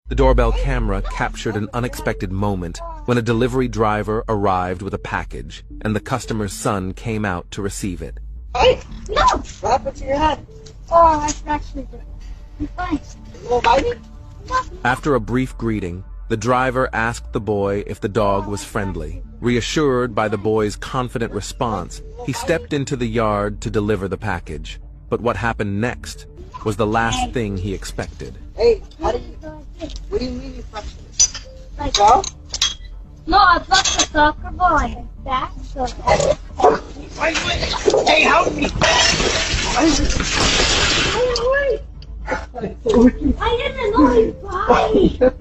The doorbell camera captured an unexpected moment when a delivery driver arrived with a package, and the customer's son came out to receive it. Hey! No! What happened to your head? Oh, I fractured it. I'm fine. A little bitey? After a brief greeting, the driver asked the boy if the dog was friendly. Reassured by the boy's confident response, he stepped into the yard to deliver the package. But what happened next was the last thing he expected. Hey, what do you mean you fractured it? Like, Well? no, I blocked the soccer ball on his back, so... Wait! Hey, help me! I didn't know he was fine.